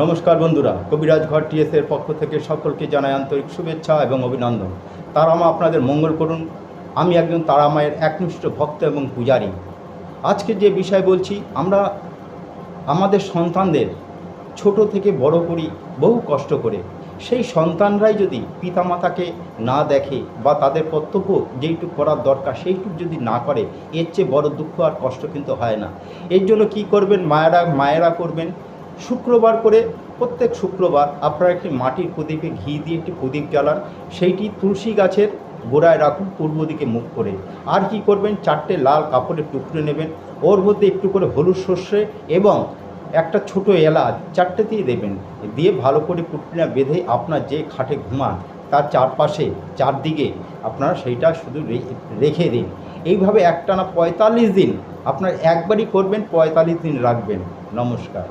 নমস্কার বন্ধুরা, কবিরাজ ঘর টিএসের পক্ষ থেকে সকলকে জানাই আন্তরিক শুভেচ্ছা এবং অভিনন্দন। তারামা আপনাদের মঙ্গল করুন। আমি একজন তারামায়ের একনিষ্ঠ ভক্ত এবং পূজারী। আজকে যে বিষয় বলছি, আমরা আমাদের সন্তানদের ছোট থেকে বড় করি বহু কষ্ট করে। সেই সন্তানরাই যদি পিতামাতাকে না দেখে বা তাদের কর্তব্য যেইটুকু করার দরকার সেইটুকু যদি না করে, এর চেয়ে বড় দুঃখ আর কষ্ট কিন্তু হয় না। এর জন্য কী করবেন, মায়েরা করবেন শুক্রবার করে, প্রত্যেক শুক্রবার আপনারা একটি মাটির প্রদীপে ঘি দিয়ে একটি প্রদীপ জ্বালান, সেইটি তুলসী গাছের গোড়ায় রাখুন পূর্ব দিকে মুখ করে। আর কি করবেন, 4টে লাল কাপড়ের টুকরো নেবেন, ওর মধ্যে একটু করে হলুদ সর্ষে এবং একটা ছোট এলাচ 4টেতেই দেবেন, দিয়ে ভালো করে পুটলিনা বেঁধে আপনার যে খাটে ঘুমান তার চারদিকে আপনারা সেইটা শুধু রেখে দিন। এইভাবে একটানা 45 দিন আপনার একবারই করবেন, 45 দিন রাখবেন। নমস্কার।